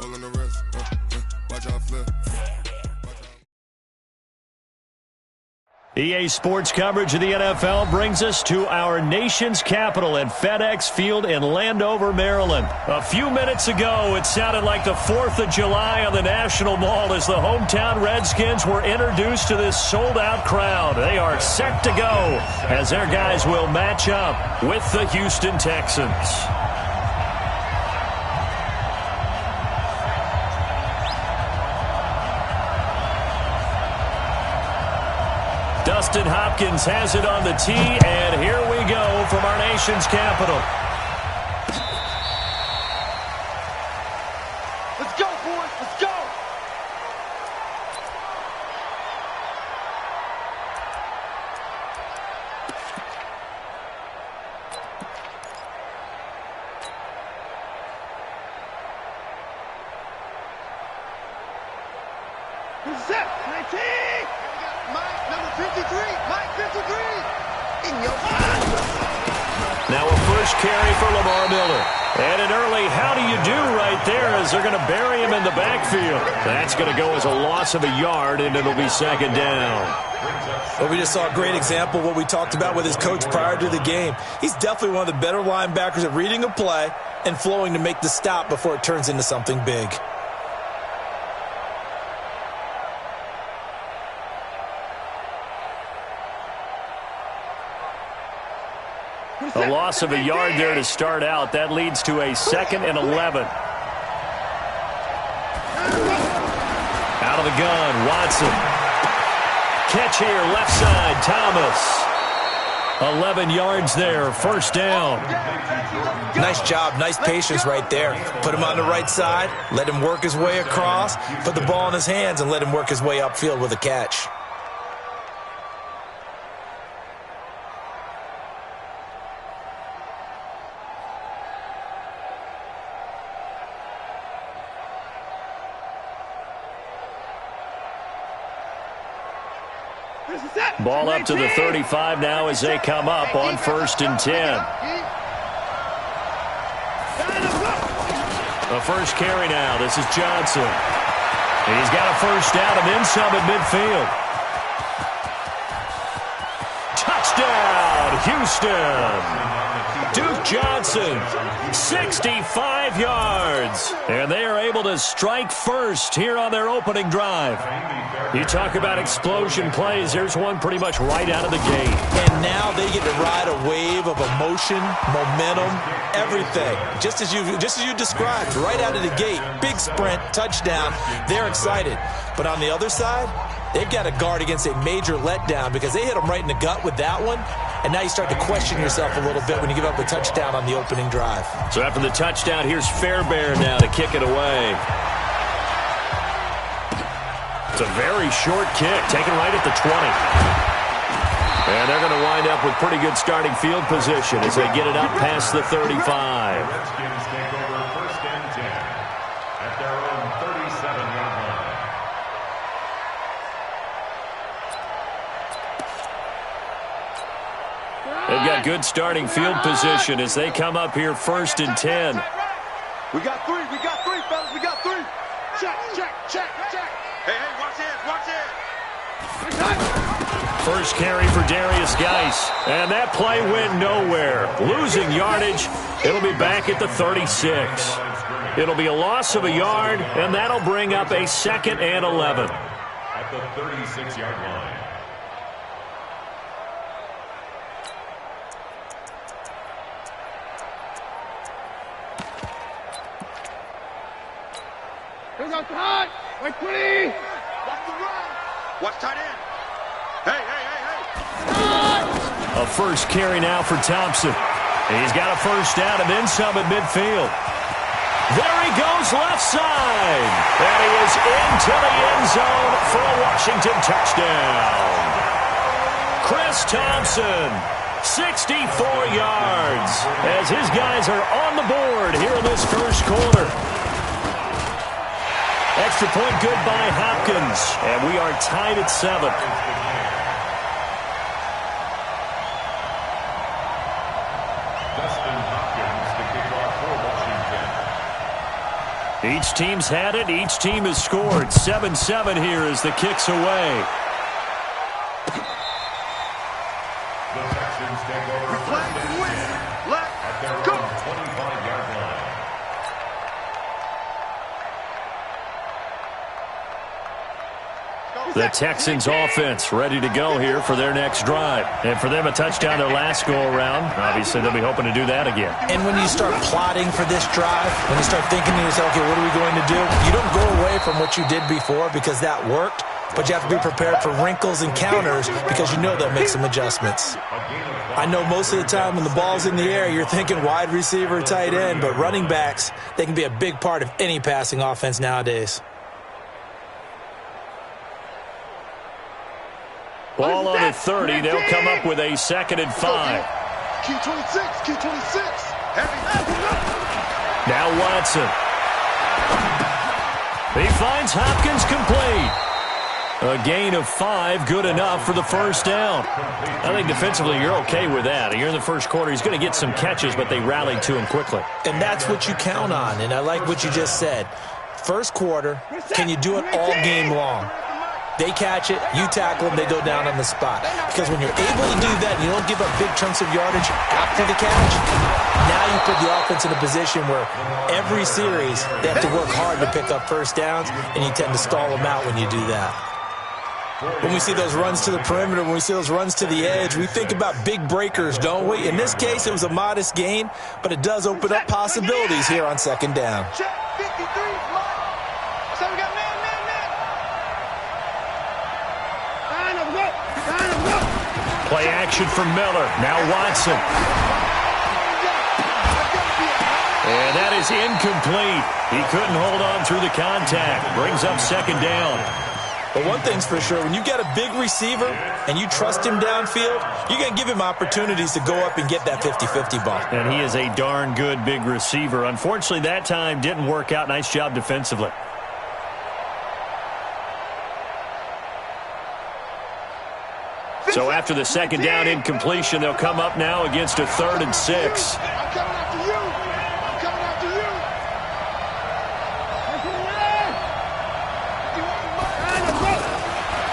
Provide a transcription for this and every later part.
Holding the wrist, watch out flip. EA Sports coverage of the NFL brings us to our nation's capital at FedEx Field in Landover, Maryland. A few minutes ago, it sounded like the 4th of July on the National Mall as the hometown Redskins were introduced to this sold-out crowd. They are set to go as their guys will match up with the Houston Texans. Dustin Hopkins has it on the tee, and here we go from our nation's capital. Let's go, boys. Let's go. Who's set? 19. Mike, number 53. Mike, 53. In your mind. Now a first carry for Lamar Miller. And an early how do you do right there as they're going to bury him in the backfield. That's going to go as a loss of a yard, and it'll be second down. Well, we just saw a great example of what we talked about with his coach prior to the game. He's definitely one of the better linebackers at reading a play and flowing to make the stop before it turns into something big. A loss of a yard there to start out. That leads to a 2nd and 11. Out of the gun, Watson. Catch here, left side, Thomas. 11 yards there, first down. Nice job, nice patience right there. Put him on the right side, let him work his way across, put the ball in his hands, and let him work his way upfield with a catch. Ball up to the 35 now as they come up on 1st and 10. The first carry now. This is Johnson. He's got a first down and then some at midfield. Touchdown, Houston. Duke Johnson, 65 yards. And they are able to strike first here on their opening drive. You talk about explosion plays. There's one pretty much right out of the gate. And now they get to ride a wave of emotion, momentum, everything. Just as you described, right out of the gate. Big sprint, touchdown. They're excited. But on the other side, they've got to guard against a major letdown because they hit them right in the gut with that one. And now you start to question yourself a little bit when you give up a touchdown on the opening drive. So after the touchdown, here's Fairbairn now to kick it away. It's a very short kick, taken right at the 20. And they're going to wind up with pretty good starting field position as they get it up past the 35. Redskins take over 1st and 10 at their own 37-yard line. They've got good starting field position as they come up here 1st and 10. We got three, fellas, we got three. Check. Hey, watch it. First carry for Darius Geis. And that play went nowhere. Losing yardage. It'll be back at the 36. It'll be a loss of a yard, and that'll bring up a 2nd and 11. At the 36-yard line. Here's our time. Right, 20. Watch the run. Watch tight end. Hey. A first carry now for Thompson. He's got a first down and then some at midfield. There he goes left side. And he is into the end zone for a Washington touchdown. Chris Thompson, 64 yards as his guys are on the board here in this first quarter. Extra point good by Hopkins, and we are tied at 7. Dustin Hopkins, the kickoff for Washington. Each team's had it. Each team has scored. 7-7 here as the kick's away. The Texans take over first and 10 at their own 25-yard line. The Texans offense ready to go here for their next drive. And for them, a touchdown their last go-around. Obviously, they'll be hoping to do that again. And when you start plotting for this drive, when you start thinking to yourself, okay, what are we going to do? You don't go away from what you did before because that worked, but you have to be prepared for wrinkles and counters because you know they'll make some adjustments. I know most of the time when the ball's in the air, you're thinking wide receiver, tight end, but running backs, they can be a big part of any passing offense nowadays. Ball on at 30. They'll come up with a 2nd and 5. Q26. Now Watson. He finds Hopkins complete. A gain of 5, good enough for the first down. I think defensively you're okay with that. You're in the first quarter. He's going to get some catches, but they rallied to him quickly. And that's what you count on, and I like what you just said. First quarter, can you do it all game long? They catch it, you tackle them, they go down on the spot. Because when you're able to do that and you don't give up big chunks of yardage after the catch, now you put the offense in a position where every series they have to work hard to pick up first downs, and you tend to stall them out when you do that. When we see those runs to the perimeter, when we see those runs to the edge, we think about big breakers, don't we? In this case, it was a modest gain, but it does open up possibilities here on 2nd down. Check 53. So we got man. Play action from Miller. Now Watson. And that is incomplete. He couldn't hold on through the contact. Brings up 2nd down. But one thing's for sure, when you got a big receiver and you trust him downfield, you're going to give him opportunities to go up and get that 50-50 ball. And he is a darn good big receiver. Unfortunately, that time didn't work out. Nice job defensively. So after the 2nd down incompletion, they'll come up now against a 3rd and 6. I'm coming after you.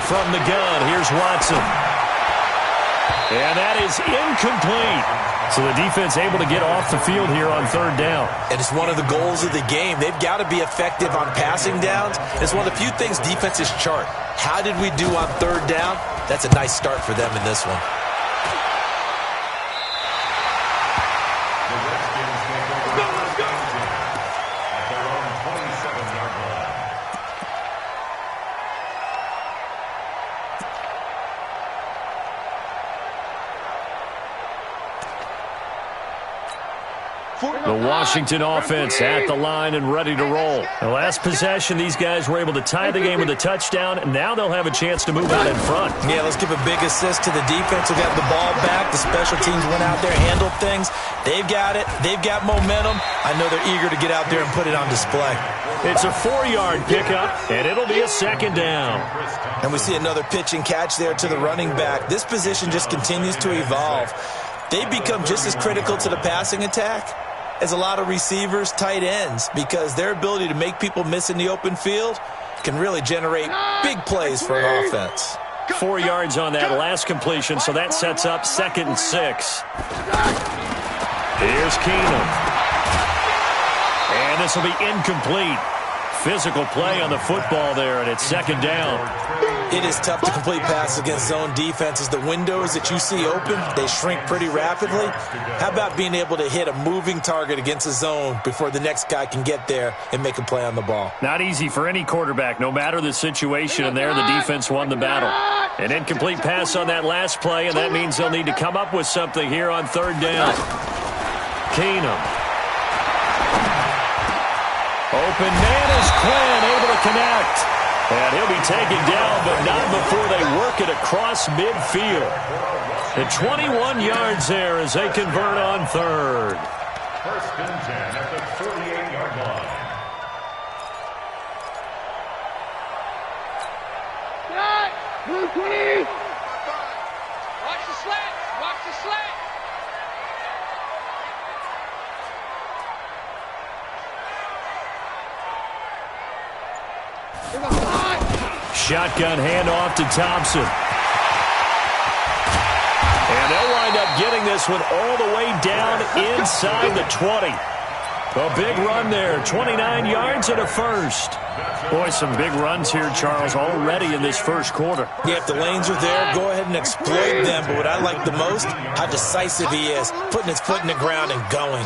From the gun, here's Watson. And that is incomplete. So the defense able to get off the field here on 3rd down. And it's one of the goals of the game. They've got to be effective on passing downs. It's one of the few things defenses chart. How did we do on 3rd down? That's a nice start for them in this one. The Redskins take over first and 10 at their own 27-yard line. The Washington offense at the line and ready to roll. The last possession, these guys were able to tie the game with a touchdown, and now they'll have a chance to move out in front. Yeah, let's give a big assist to the defense who got the ball back. The special teams went out there, handled things. They've got it. They've got momentum. I know they're eager to get out there and put it on display. It's a 4-yard pickup, and it'll be a 2nd down. And we see another pitch and catch there to the running back. This position just continues to evolve. They become just as critical to the passing attack as a lot of receivers, tight ends, because their ability to make people miss in the open field can really generate big plays for an offense. 4 yards on that last completion, so that sets up 2nd and 6. Here's Keenum. And this will be incomplete. Physical play on the football there, and it's 2nd down. It is tough to complete passes against zone defenses. The windows that you see open, they shrink pretty rapidly. How about being able to hit a moving target against a zone before the next guy can get there and make a play on the ball? Not easy for any quarterback, no matter the situation, and there the defense won the battle. An incomplete pass on that last play, and that means they'll need to come up with something here on 3rd down. Keenum. Open man is Quinn, able to connect. And he'll be taken down, but not before they work it across midfield. The 21 yards there as they convert on 3rd. First and 10 at the 48-yard line. Blue 20. Watch the slant. Watch the slant. Shotgun handoff to Thompson. And they'll wind up getting this one all the way down inside the 20. A big run there, 29 yards and a first. Boy, some big runs here, Charles, already in this first quarter. Yeah, if the lanes are there, go ahead and exploit them. But what I like the most, how decisive he is, putting his foot in the ground and going.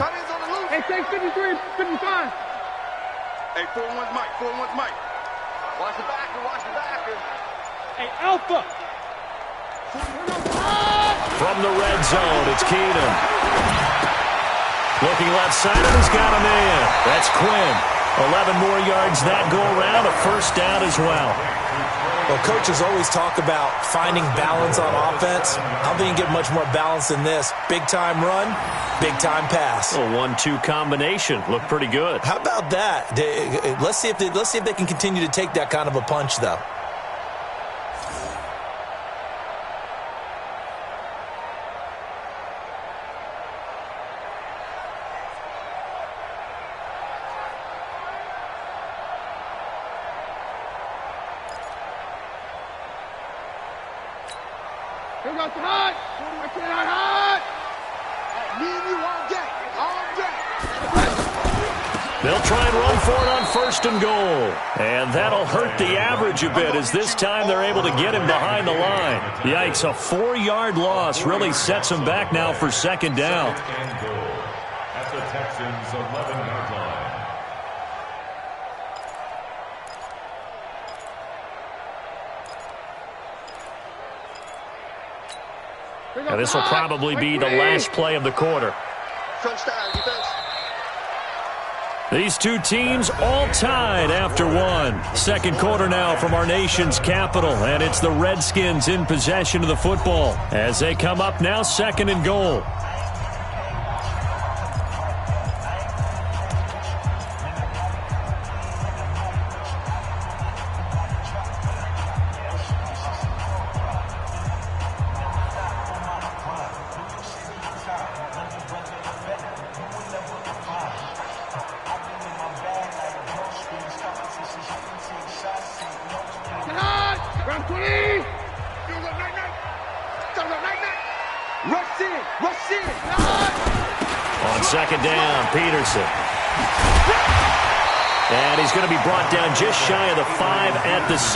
Hey, take 53, 55. Hey, 4-1's Mike, 4-1's Mike. Watch the backer, watch the backer. Hey, Alpha. From the red zone, it's Keenum. Looking left-sided, he's got a man. That's Quinn. 11 more yards that go around, a first down as well. Well, coaches always talk about finding balance on offense. I don't think you get much more balance than this. Big-time run, big-time pass. A 1-2 combination. Looked pretty good. How about that? Let's see if they can continue to take that kind of a punch, though. Here goes the hot. Hot. Me and you all day. All day. They'll try and run for it on first and goal. And that'll hurt the average a bit as this time they're able to get him behind the line. Yikes, a 4-yard loss really sets him back now for second down. At the Texans' 11-yard line. Now, this will probably be the last play of the quarter. Touchdown, defense. These two teams all tied after one. Second quarter now from our nation's capital, and it's the Redskins in possession of the football as they come up now second and goal. On second down, Peterson. And he's going to be brought down just shy of the 5 at the 6.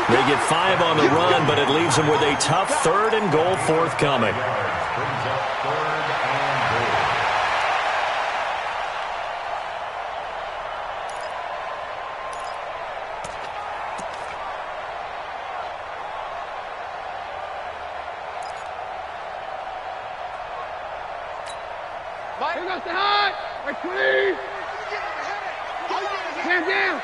They get 5 on the run, but it leaves them with a tough third and goal forthcoming. Here goes the hot. Please. Hands down.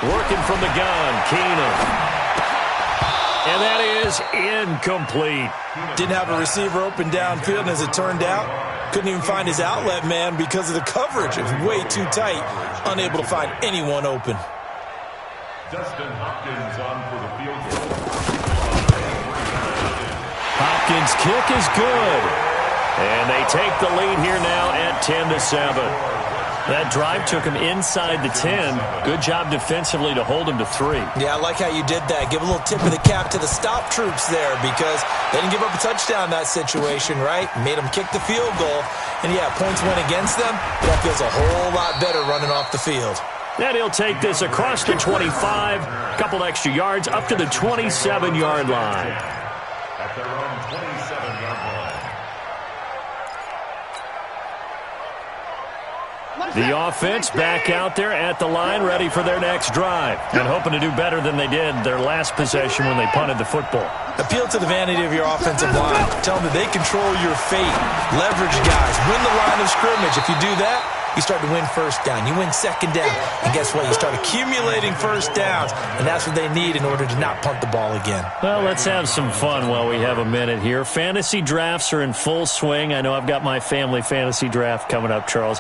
Working from the gun, Keenum. And that is incomplete. Didn't have a receiver open downfield, and as it turned out, couldn't even find his outlet man because of the coverage. It was way too tight, unable to find anyone open. Dustin Hopkins on for the field goal. Hopkins' kick is good. And they take the lead here now at 10-7. That drive took him inside the 10. Good job defensively to hold him to 3. Yeah, I like how you did that. Give a little tip of the cap to the stop troops there because they didn't give up a touchdown in that situation, right? Made them kick the field goal. And, yeah, points went against them. That feels a whole lot better running off the field. And he'll take this across the 25, a couple extra yards, up to the 27-yard line. At their own 27-yard line. The offense back out there at the line, ready for their next drive, and hoping to do better than they did their last possession when they punted the football. Appeal to the vanity of your offensive line. Tell them that they control your fate. Leverage guys. Win the line of scrimmage. If you do that, you start to win first down. You win second down. And guess what? You start accumulating first downs. And that's what they need in order to not punt the ball again. Well, let's have some fun while we have a minute here. Fantasy drafts are in full swing. I know I've got my family fantasy draft coming up, Charles.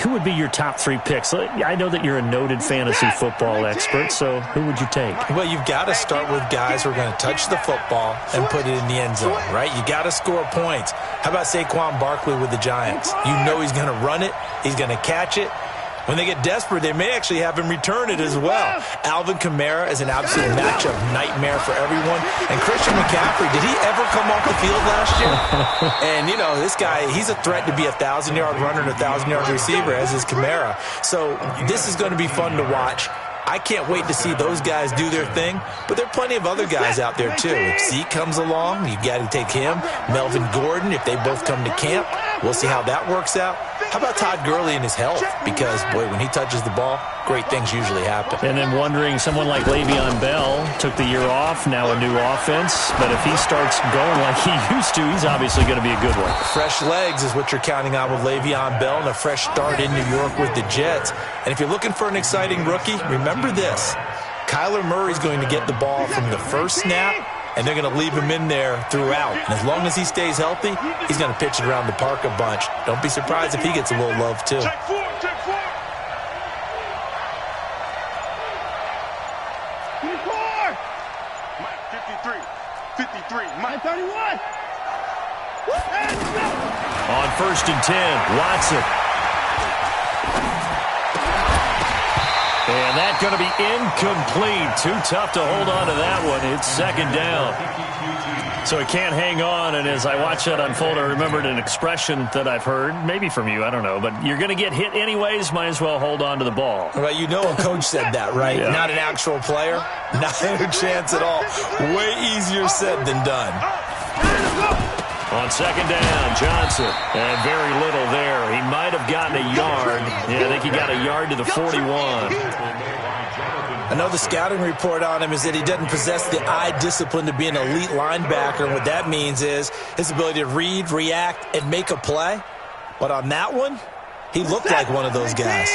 Who would be your top 3 picks? I know that you're a noted fantasy football expert, so who would you take? Well, you've got to start with guys who are going to touch the football and put it in the end zone, right? You got to score points. How about Saquon Barkley with the Giants? You know he's going to run it. He's going to catch it. When they get desperate, they may actually have him return it as well. Alvin Kamara is an absolute matchup nightmare for everyone. And Christian McCaffrey, did he ever come off the field last year? And, you know, this guy, he's a threat to be a 1,000-yard runner and a 1,000-yard receiver, as is Kamara. So this is going to be fun to watch. I can't wait to see those guys do their thing, but there are plenty of other guys out there too. If Zeke comes along, you got to take him. Melvin Gordon, if they both come to camp, we'll see how that works out. How about Todd Gurley and his health? Because, boy, when he touches the ball, great things usually happen. And then wondering, someone like Le'Veon Bell took the year off, now a new offense. But if he starts going like he used to, he's obviously going to be a good one. Fresh legs is what you're counting on with Le'Veon Bell and a fresh start in New York with the Jets. And if you're looking for an exciting rookie, remember this. Kyler Murray's going to get the ball from the first snap, and they're going to leave him in there throughout. And as long as he stays healthy, he's going to pitch it around the park a bunch. Don't be surprised if he gets a little love, too. Check 4, check 4. 24. Mike, 53. Mike, 31. On 1st and 10, Watson. And that's going to be incomplete. Too tough to hold on to that one. It's 2nd down. So he can't hang on, and as I watch that unfold, I remembered an expression that I've heard, maybe from you, I don't know, but you're going to get hit anyways, might as well hold on to the ball. Well, you know a coach said that, right? Yeah. Not an actual player. Not a chance at all. Way easier said than done. On 2nd down, Johnson. And very little there. He might have gotten a yard. Yeah, I think he got a yard to the 41. Another scouting report on him is that he doesn't possess the eye discipline to be an elite linebacker. And what that means is his ability to read, react, and make a play. But on that one, he looked like one of those guys.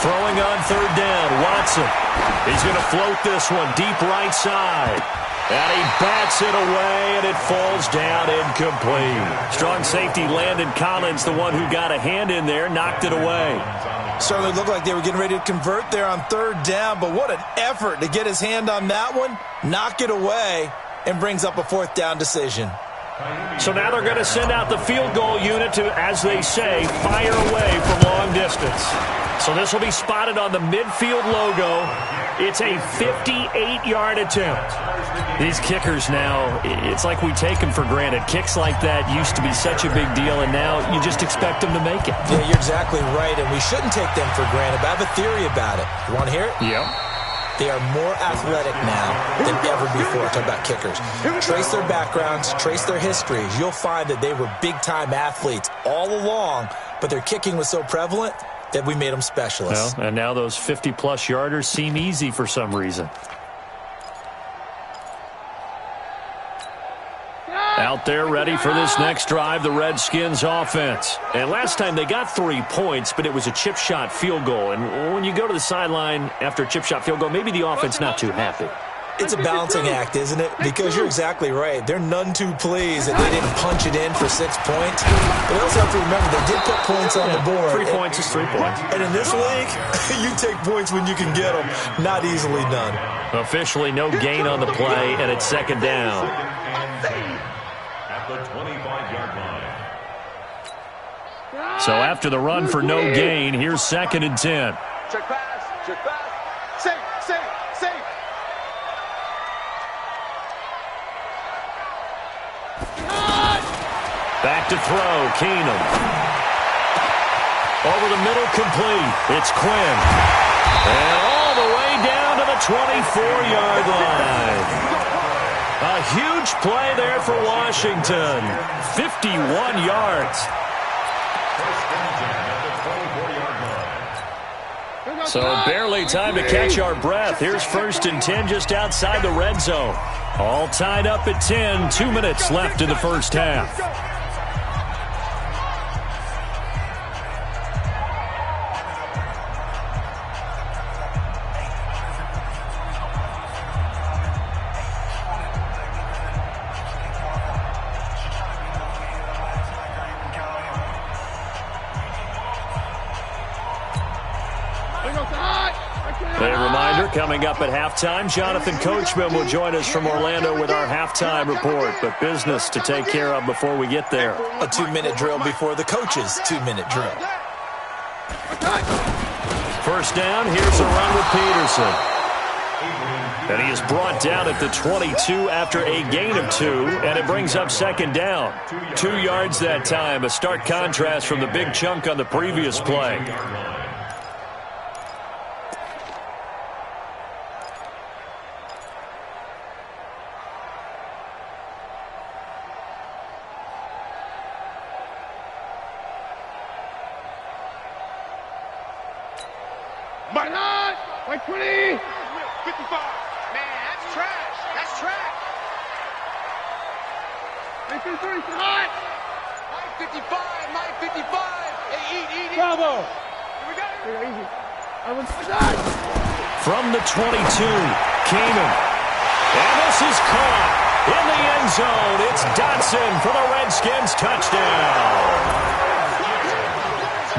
Throwing on 3rd down, Watson. He's going to float this one deep right side. And he bats it away, and it falls down incomplete. Strong safety Landon Collins, the one who got a hand in there, knocked it away. Certainly looked like they were getting ready to convert there on 3rd down, but what an effort to get his hand on that one, knock it away, and brings up a 4th down decision. So now they're going to send out the field goal unit to, as they say, fire away from long distance. So this will be spotted on the midfield logo. It's a 58-yard attempt. These kickers now, it's like we take them for granted. Kicks like that used to be such a big deal, and now you just expect them to make it. Yeah, you're exactly right, and we shouldn't take them for granted, but I have a theory about it. You want to hear it? Yeah. They are more athletic now than ever before. Talk about kickers. Trace their backgrounds, trace their histories. You'll find that they were big-time athletes all along, but their kicking was so prevalent that we made them specialists. Well, and now those 50-plus yarders seem easy for some reason. Out there ready for this next drive, the Redskins offense. And last time they got 3 points, but it was a chip shot field goal. And when you go to the sideline after a chip shot field goal, maybe the offense not too happy. It's a balancing act, isn't it? Because you're exactly right. They're none too pleased that they didn't punch it in for 6 points. But they also have to remember they did put points on the board. 3 points is 3 points. And in this league, you take points when you can get them. Not easily done. Officially no gain on the play, and it's 2nd down. At the 25-yard line. So after the run for no gain, here's 2nd and 10. Check pass, check pass. Safe. Back to throw, Keenum. Over the middle, complete. It's Quinn. And all the way down to the 24-yard line. A huge play there for Washington. 51 yards. So barely time to catch our breath. Here's 1st and 10 just outside the red zone. All tied up at 10. 2 minutes left in the first half. A reminder, coming up at halftime, Jonathan Coachman will join us from Orlando with our halftime report. But business to take care of before we get there. A 2-minute drill before the coach's 2-minute drill. First down, here's a run with Peterson. And he is brought down at the 22 after a gain of 2, and it brings up 2nd down. 2 yards that time, a stark contrast from the big chunk on the previous play. Like 20! 55! Man, that's trash! That's trash! 53, hot! My 55! My 55! Hey, eat! Bravo! Here we go! Easy. From the 22, Keenan. And this is caught in the end zone. It's Dotson for the Redskins touchdown.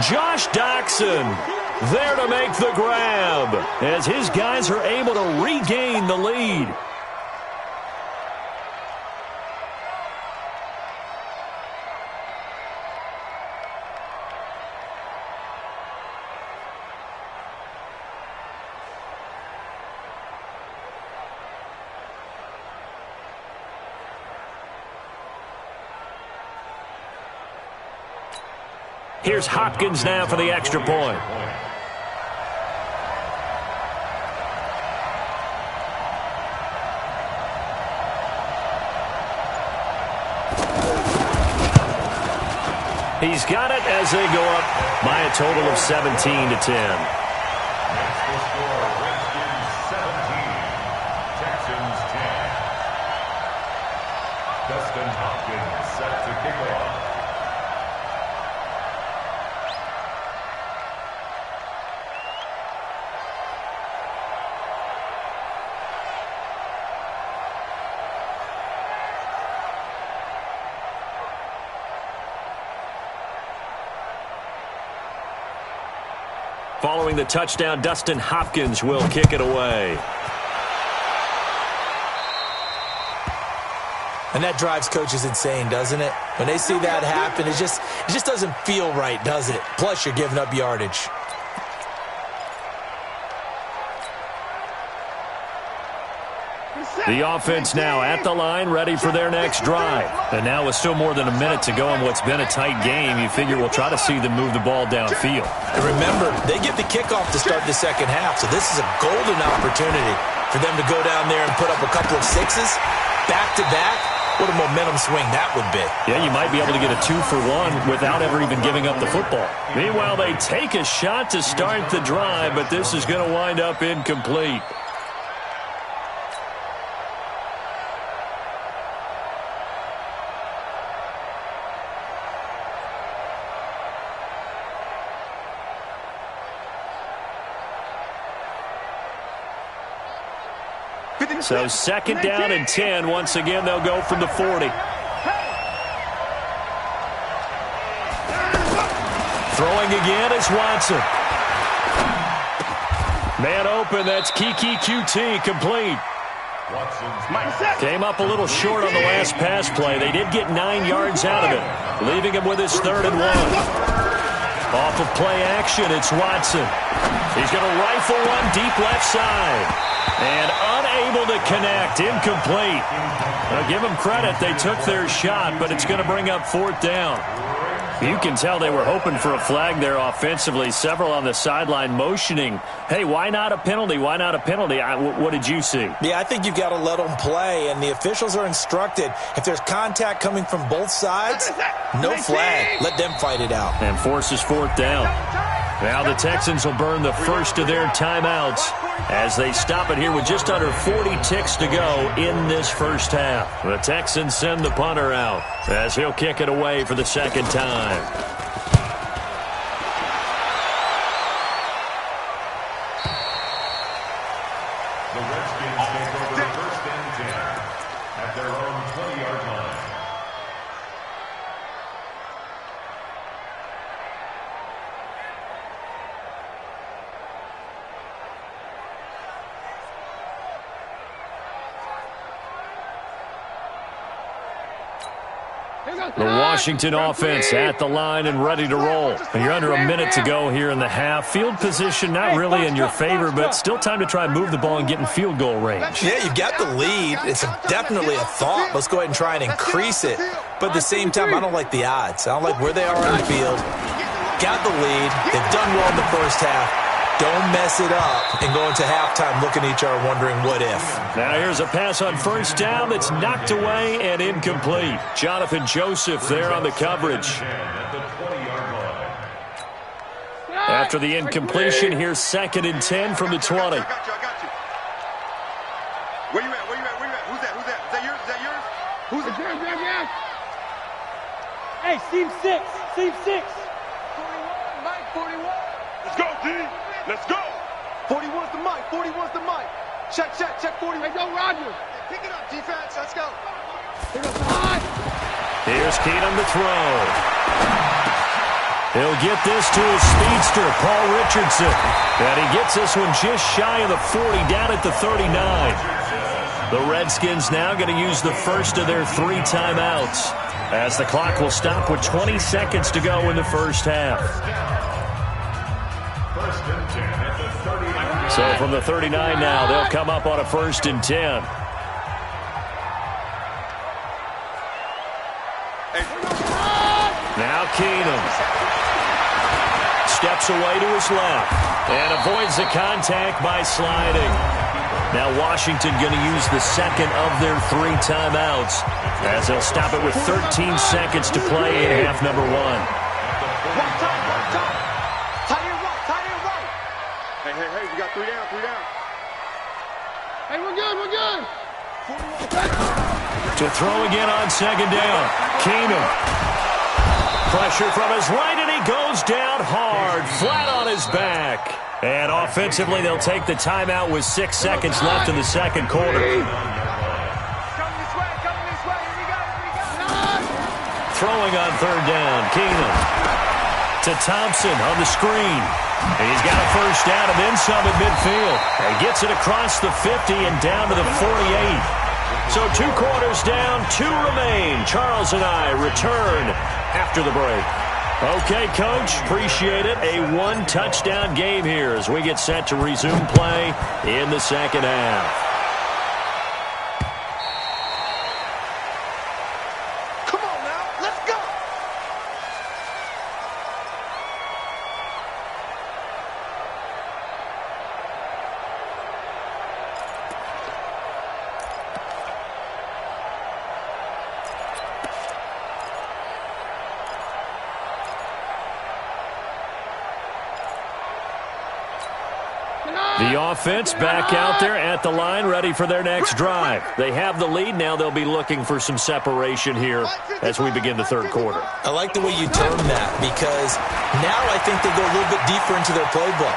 Josh Doctson there to make the grab as his guys are able to regain the lead. Here's Hopkins now for the extra point. He's got it as they go up by a total of 17 to 10. That's the score. Redskins 17, Texans 10. Dustin Hopkins set to kick off. Following the touchdown, Dustin Hopkins will kick it away. And that drives coaches insane, doesn't it? When they see that happen, it just doesn't feel right, does it? Plus, you're giving up yardage. The offense now at the line, ready for their next drive. And now with still more than a minute to go in what's been a tight game, you figure we'll try to see them move the ball downfield. And remember, they get the kickoff to start the second half, so this is a golden opportunity for them to go down there and put up a couple of sixes back-to-back. What a momentum swing that would be. Yeah, you might be able to get a 2-for-1 without ever even giving up the football. Meanwhile, they take a shot to start the drive, but this is going to wind up incomplete. So 2nd down and 10. Once again, they'll go from the 40. Throwing again is Watson. Man open, that's Kiki QT, complete. Came up a little short on the last pass play. They did get 9 yards out of it, leaving him with his 3rd and 1. Off of play action, it's Watson. He's going to rifle one deep left side. And unable to connect, incomplete. Now give them credit, they took their shot, but it's going to bring up 4th down. You can tell they were hoping for a flag there offensively. Several on the sideline motioning, hey, why not a penalty? Why not a penalty? What did you see? Yeah, I think you've got to let them play, and the officials are instructed. If there's contact coming from both sides, no flag. Let them fight it out. And forces 4th down. Now the Texans will burn the first of their timeouts as they stop it here with just under 40 ticks to go in this first half. The Texans send the punter out as he'll kick it away for the second time. The Redskins take over first and 10 at their own 20-yard line. The Washington offense at the line and ready to roll. And you're under a minute to go here in the half. Field position not really in your favor, but still time to try and move the ball and get in field goal range. Yeah, you've got the lead. It's definitely a thought. Let's go ahead and try and increase it. But at the same time, I don't like the odds. I don't like where they are on the field. Got the lead. They've done well in the first half. Don't mess it up and go into halftime looking at each other wondering what if. Now here's a pass on first down that's knocked away and incomplete. Jonathan Joseph there on the coverage. After the incompletion, here's 2nd and 10 from the 20. I got you. Where you at? Who's that? Is that yours? Who's it? Yes. Hey, seam 6. 41, Mike, 41. Let's go, D. Let's go. 41's the Mike. Check 40. Hey, go, Roger. Pick it up, defense. Let's go. Here's Keenum to throw. He'll get this to his speedster, Paul Richardson. And he gets this one just shy of the 40, down at the 39. The Redskins now going to use the first of their 3 timeouts, as the clock will stop with 20 seconds to go in the first half. First and 10 at the 39. So from the 39 now, they'll come up on a 1st and 10. Now Keenum steps away to his left and avoids the contact by sliding. Now Washington going to use the second of their 3 timeouts, as they'll stop it with 13 seconds to play in half number 1. Hey, we got 3 down. Hey, we're good. To throw again on 2nd down. Keenum. Pressure from his right, and he goes down hard, flat on his back. And offensively, they'll take the timeout with 6 seconds left in the second quarter. Coming this way. Here we go. Throwing on 3rd down. Keenum to Thompson on the screen. And he's got a first down and then some at midfield. And gets it across the 50 and down to the 48. So 2 quarters down, 2 remain. Charles and I return after the break. Okay, Coach, appreciate it. A 1-touchdown game here as we get set to resume play in the second half. Come on now, let's go. The offense back out there at the line, ready for their next drive. They have the lead. Now they'll be looking for some separation here as we begin the third quarter. I like the way you term that, because now I think they go a little bit deeper into their playbook.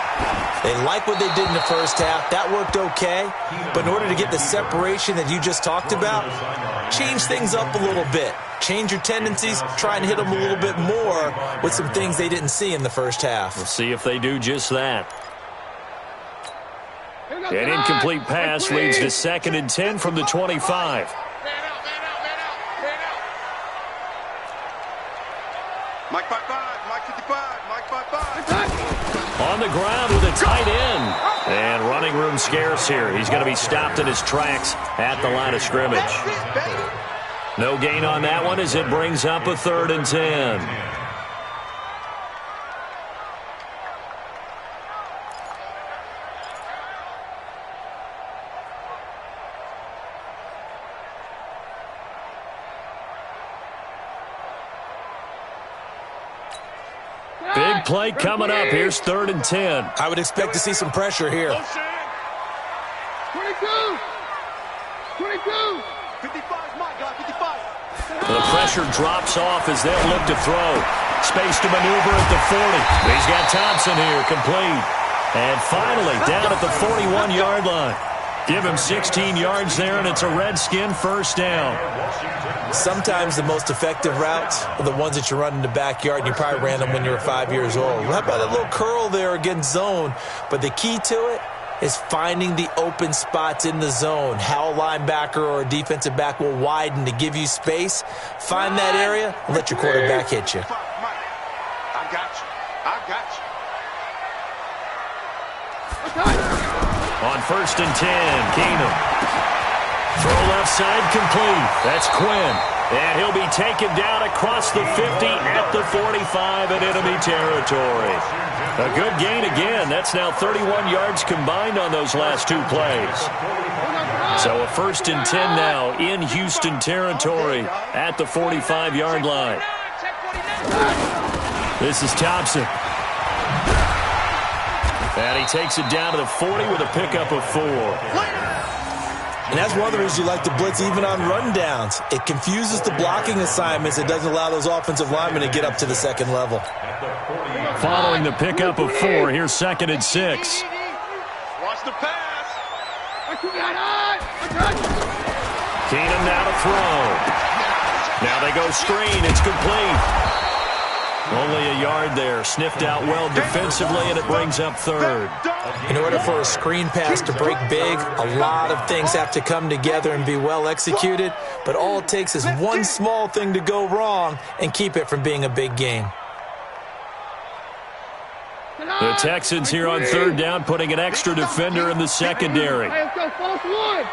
They like what they did in the first half. That worked okay. But in order to get the separation that you just talked about, change things up a little bit. Change your tendencies. Try and hit them a little bit more with some things they didn't see in the first half. We'll see if they do just that. An incomplete pass leads to 2nd and 10 from the 25. Man out. Mike 55, Mike 55, Mike 55. On the ground with a tight end. And running room scarce here. He's going to be stopped in his tracks at the line of scrimmage. No gain on that one as it brings up a 3rd and 10. play coming up. Here's 3rd and 10. I would expect to see some pressure here. 22. 22. 55 is my guy, 55. The pressure drops off as they'll look to throw. Space to maneuver at the 40. He's got Thompson here, complete. And finally, down at the 41-yard line. Give him 16 yards there, and it's a Redskin first down. Sometimes the most effective routes are the ones that you run in the backyard, and you probably ran them when you were 5 years old. How about a little curl there against zone? But the key to it is finding the open spots in the zone. How a linebacker or a defensive back will widen to give you space. Find that area and let your quarterback hit you. I got you. I got you. On 1st and 10, Keenum. Throw left side complete. That's Quinn. And he'll be taken down across the 50 at the 45 in enemy territory. A good gain again. That's now 31 yards combined on those last 2 plays. So a 1st and 10 now in Houston territory at the 45-yard line. This is Thompson. And he takes it down to the 40 with a pickup of 4. And that's one of the reasons you like to blitz even on rundowns. It confuses the blocking assignments. It doesn't allow those offensive linemen to get up to the second level. Following the pickup of 4, here's 2nd and 6. Watch the pass. Keenum now to throw. Now they go screen. It's complete. Only a yard there. Sniffed out well defensively, and it brings up 3rd. In order for a screen pass to break big, a lot of things have to come together and be well executed. But all it takes is one small thing to go wrong and keep it from being a big gain. The Texans here on 3rd down, putting an extra defender in the secondary. Let's go, false 1.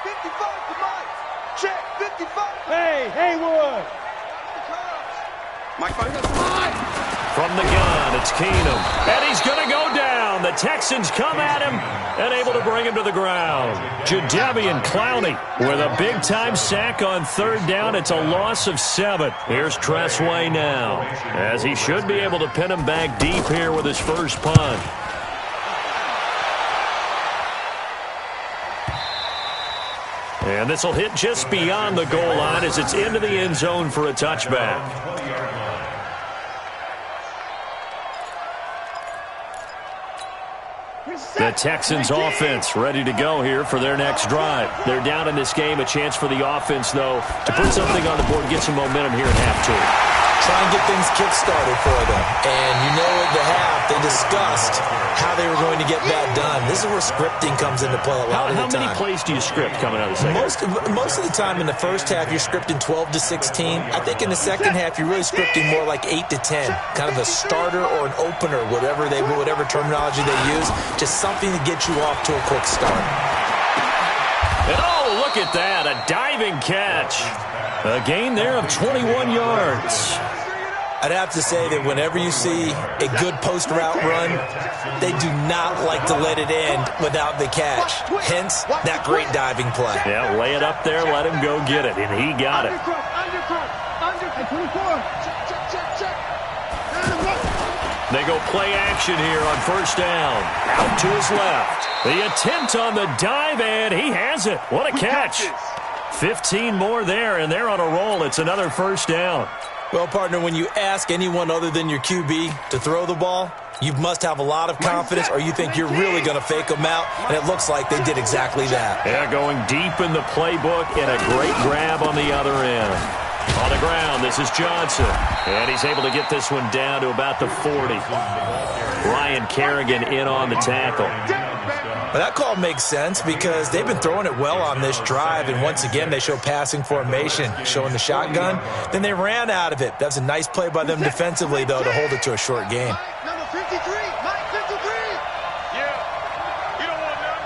55 to Mike. Check, 55. Hey, Haywood. Mike, From the gun, it's Keenum. And he's going to go down. The Texans come at him and able to bring him to the ground. Jadeveon Clowney with a big-time sack on 3rd down. It's a loss of 7. Here's Tressway now, as he should be able to pin him back deep here with his first punt. And this will hit just beyond the goal line as it's into the end zone for a touchback. The Texans offense ready to go here for their next drive. They're down in this game. A chance for the offense, though, to put something on the board, get some momentum here at halftime. Try and get things kick-started for them. And you know at the half, they discussed how they were going to get that done. This is where scripting comes into play a lot of the time. How many plays do you script coming out of the second? Most of the time in the first half, you're scripting 12 to 16. I think in the second half, you're really scripting more like 8 to 10. Kind of a starter or an opener, whatever terminology they use. Just something to get you off to a quick start. And oh, look at that. A diving catch. A gain there of 21 yards. I'd have to say that whenever you see a good post-route run, they do not like to let it end without the catch. Hence, that great diving play. Yeah, lay it up there, let him go get it, and he got it. They go play action here on 1st down. Out to his left. The attempt on the dive, and he has it. What a catch. 15 more there, and they're on a roll. It's another 1st down. Well, partner, when you ask anyone other than your QB to throw the ball, you must have a lot of confidence or you think you're really going to fake them out, and it looks like they did exactly that. Yeah, going deep in the playbook and a great grab on the other end. On the ground, this is Johnson, and he's able to get this one down to about the 40. Ryan Kerrigan in on the tackle. Well, that call makes sense because they've been throwing it well on this drive, and once again they show passing formation, showing the shotgun. Then they ran out of it. That was a nice play by them defensively, though, to hold it to a short game. Number 53, Mike 53. Yeah, you don't want none.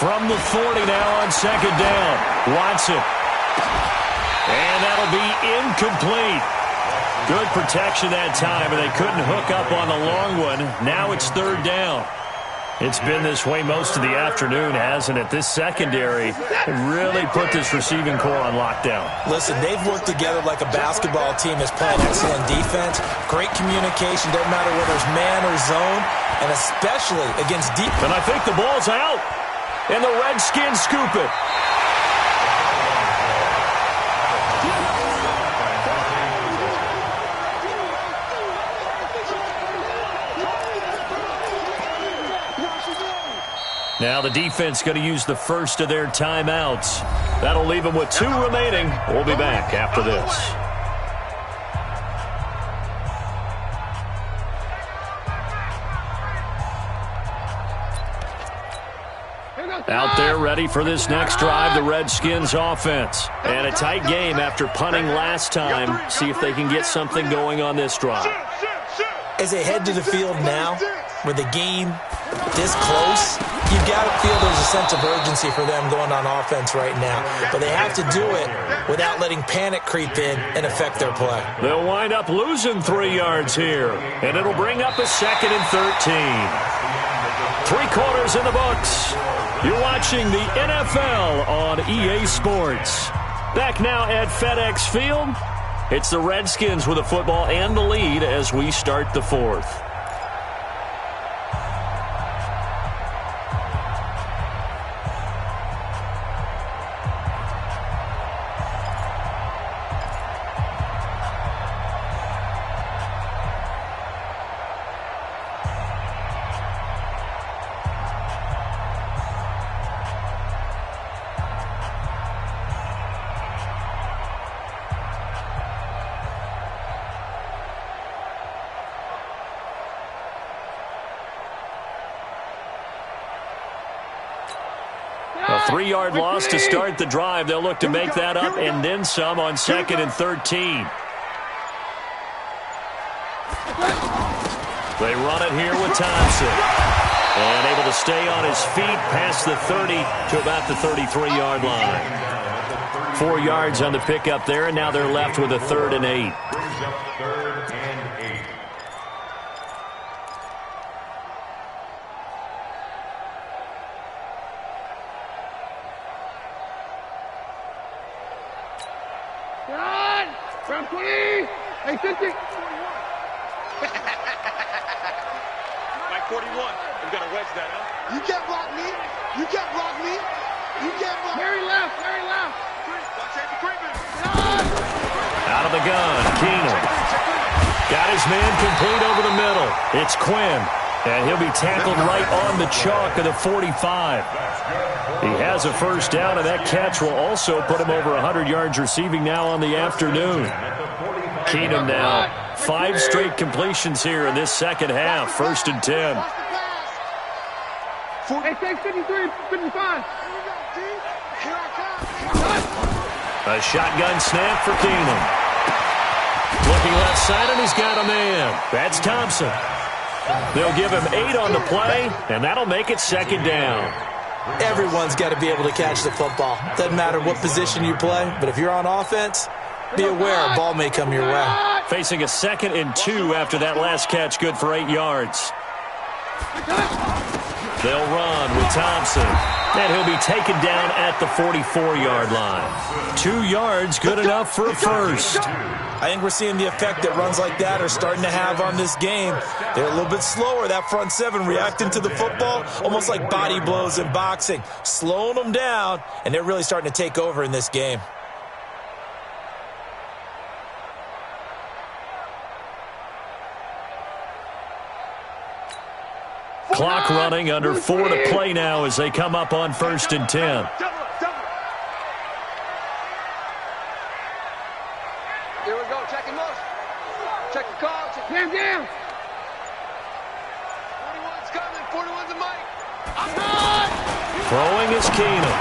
From the 40 now on 2nd down, Watson. And that'll be incomplete. Good protection that time, and they couldn't hook up on the long one. Now it's 3rd down. It's been this way most of the afternoon, hasn't it? This secondary really put this receiving core on lockdown. Listen, they've worked together like a basketball team that's playing excellent defense. Great communication, doesn't matter whether it's man or zone, and especially against deep. And I think the ball's out, and the Redskins scoop it. Now the defense going to use the first of their timeouts. That'll leave them with 2 remaining. We'll be back after this. Out there ready for this next drive, the Redskins offense. And a tight game after punting last time. See if they can get something going on this drive. As they head to the field now, with the game this close, you've got to feel there's a sense of urgency for them going on offense right now. But they have to do it without letting panic creep in and affect their play. They'll wind up losing 3 yards here, and it'll bring up a 2nd and 13. 3 quarters in the books. You're watching the NFL on EA Sports. Back now at FedEx Field. It's the Redskins with the football and the lead as we start the 4th. A 3-yard loss to start the drive. They'll look to make that up and then some on 2nd and 13. They run it here with Thompson. And able to stay on his feet past the 30 to about the 33-yard line. 4 yards on the pickup there, and now they're left with a 3rd and 8. Round 20! Hey, 50! Mike 41. I'm going to wedge that, huh? You can't block me. You can't block me. You can't block me. Very left, very left. Out of the gun, Keenum. Got his man complete over the middle. It's Quinn. And he'll be tackled right on the chalk of the 45. He has a first down, and that catch will also put him over 100 yards receiving now on the afternoon. Keenum now, 5 straight completions here in this second half. 1st and 10. Hey, take 53, 55. A shotgun snap for Keenum. Looking left side, and he's got a man. That's Thompson. They'll give him 8 on the play, and that'll make it 2nd down. Everyone's got to be able to catch the football. Doesn't matter what position you play, but if you're on offense, be aware a ball may come your way. Facing a 2nd and 2 after that last catch, good for 8 yards. They'll run with Thompson, and he'll be taken down at the 44-yard line. 2 yards, good enough for a first. I think we're seeing the effect that runs like that are starting to have on this game. They're a little bit slower, that front 7, reacting to the football, almost like body blows in boxing, slowing them down, and they're really starting to take over in this game. Clock running, under 4 to play now as they come up on 1st and 10. Here we go. Check him up. Check the call. Down, down. 41's coming. 41's a mic. Throwing is Keenum.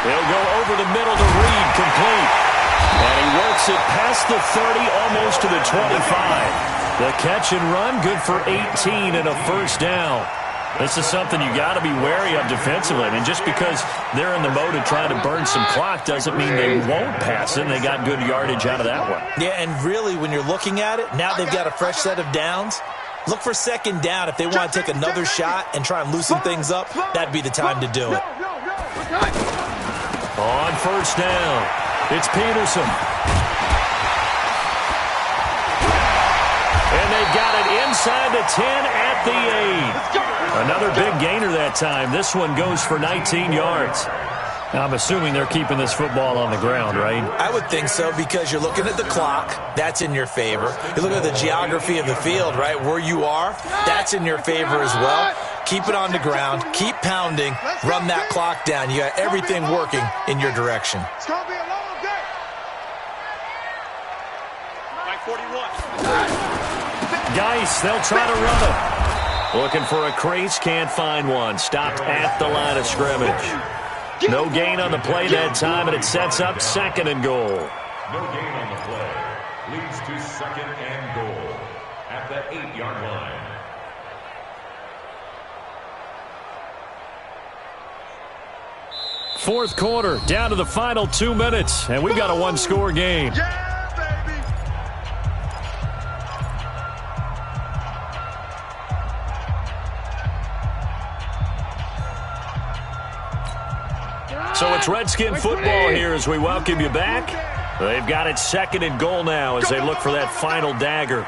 He'll go over the middle to Reed, complete. And he works it past the 30, almost to the 25. The catch and run, good for 18 and a first down. This is something you got to be wary of defensively. I mean, just because they're in the mode of trying to burn some clock doesn't mean they won't pass it. And they got good yardage out of that one. Yeah, and really, when you're looking at it, now they've got a fresh set of downs. Look for second down. If they want to take another shot and try and loosen things up, that'd be the time to do it. On first down, it's Peterson. And they've got it inside the 10 at the 8. Another big gainer that time. This one goes for 19 yards. Now, I'm assuming they're keeping this football on the ground, right? I would think so, because you're looking at the clock. That's in your favor. You're looking at the geography of the field, right? Where you are, that's in your favor as well. Keep it on the ground. Keep pounding. Run that clock down. You got everything working in your direction. It's going to be a long day. Like 41. Geis, they'll try to run it. Looking for a crease, can't find one. Stopped at the line of scrimmage. No gain on the play that time, and it sets up second and goal. No gain on the play. Leads to second and goal at the 8-yard line. Fourth quarter, down to the final 2 minutes, and we've got a one-score game. Yeah, baby. So it's Redskin football here as we welcome you back. They've got it second and goal now as they look for that final dagger.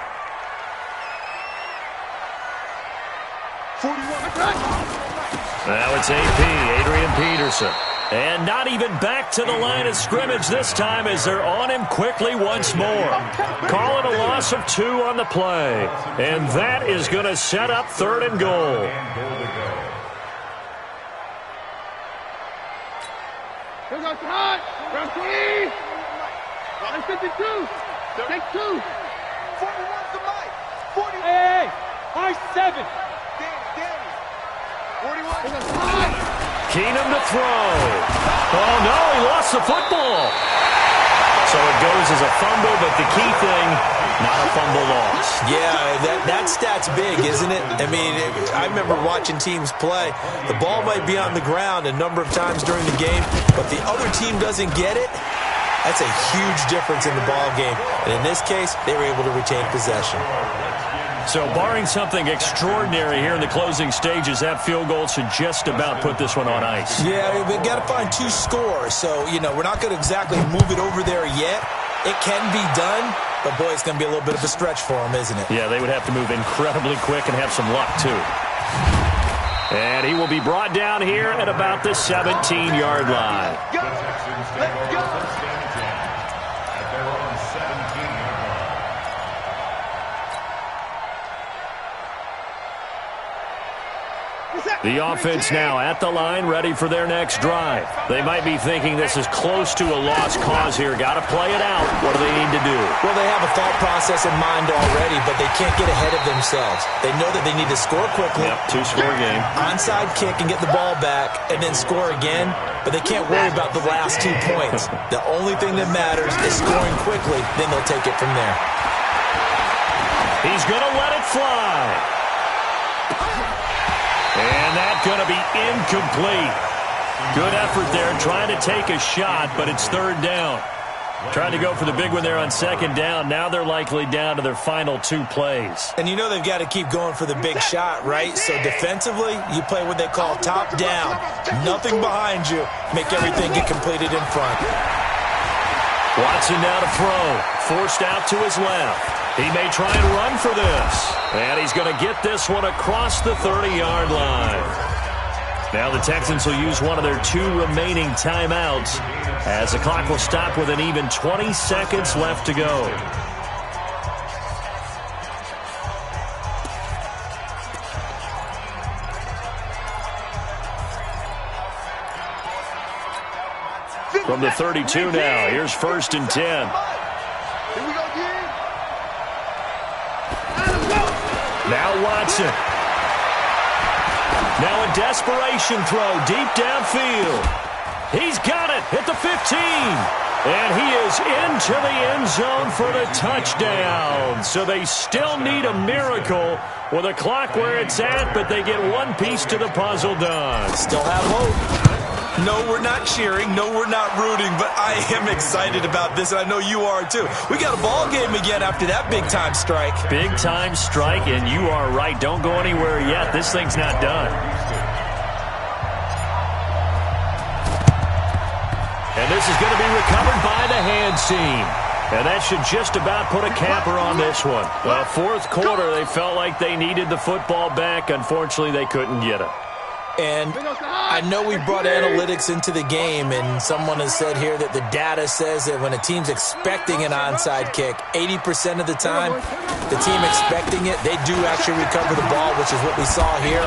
41. Now it's AP, Adrian Peterson. And not even back to the line of scrimmage this time as they're on him quickly once more. Call it a loss of 2 on the play. And that is going to set up third and goal. Here goes hot. Round 20. Line 52. Take 2. 41's the mic. 40. Hey, R7. Danny. 41. Here goes hot. Keenum to throw. Oh, no, he lost the football. So it goes as a fumble, but the key thing, not a fumble loss. Yeah, that stat's big, isn't it? I mean, I remember watching teams play. The ball might be on the ground a number of times during the game, but the other team doesn't get it. That's a huge difference in the ball game. And in this case, they were able to retain possession. So barring something extraordinary here in the closing stages, that field goal should just about put this one on ice. Yeah, we've got to find 2 scores. So, you know, we're not going to exactly move it over there yet. It can be done, but, boy, it's going to be a little bit of a stretch for them, isn't it? Yeah, they would have to move incredibly quick and have some luck, too. And he will be brought down here at about the 17-yard line. The Texans take over first and 10 at their own 17-yard line. The offense now at the line, ready for their next drive. They might be thinking this is close to a lost cause here. Got to play it out. What do they need to do? Well, they have a thought process in mind already, but they can't get ahead of themselves. They know that they need to score quickly. Yep, 2-score game. Onside kick and get the ball back and then score again, but they can't worry about the last 2 points. The only thing that matters is scoring quickly, then they'll take it from there. He's going to let it fly. And that's going to be incomplete. Good effort there trying to take a shot, but it's third down. Trying to go for the big one there on second down. Now they're likely down to their final 2 plays. And you know they've got to keep going for the big shot, right? So defensively, you play what they call top down. Nothing behind you. Make everything get completed in front. Watson now to throw. Forced out to his left. He may try and run for this. And he's going to get this one across the 30-yard line. Now the Texans will use one of their 2 remaining timeouts as the clock will stop with an even 20 seconds left to go. From the 32 now, here's first and 10. Here we go again. Now Watson. Now a desperation throw deep downfield. He's got it at the 15. And he is into the end zone for the touchdown. So they still need a miracle with a clock where it's at, but they get one piece to the puzzle done. Still have hope. No, we're not cheering. No, we're not rooting, but I am excited about this, and I know you are too. We got a ball game again after that big-time strike. Big-time strike, and you are right. Don't go anywhere yet. This thing's not done. And this is going to be recovered by the hands team. And that should just about put a capper on this one. Well, fourth quarter, they felt like they needed the football back. Unfortunately, they couldn't get it. And I know we brought analytics into the game, and someone has said here that the data says that when a team's expecting an onside kick, 80% of the time, the team expecting it, they do actually recover the ball, which is what we saw here.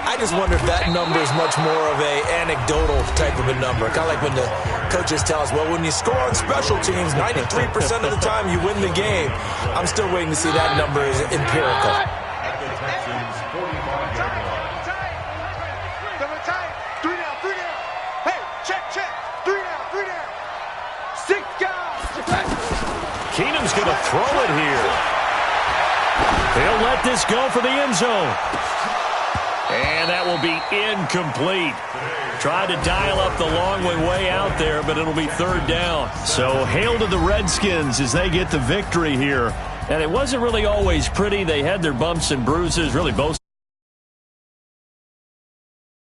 I just wonder if that number is much more of a anecdotal type of a number. Kind of like when the coaches tell us, well, when you score on special teams, 93% of the time you win the game. I'm still waiting to see that number is empirical. Keenum's going to throw it here. He'll let this go for the end zone. And that will be incomplete. Tried to dial up the long way out there, but it'll be third down. So hail to the Redskins as they get the victory here. And it wasn't really always pretty. They had their bumps and bruises, really both.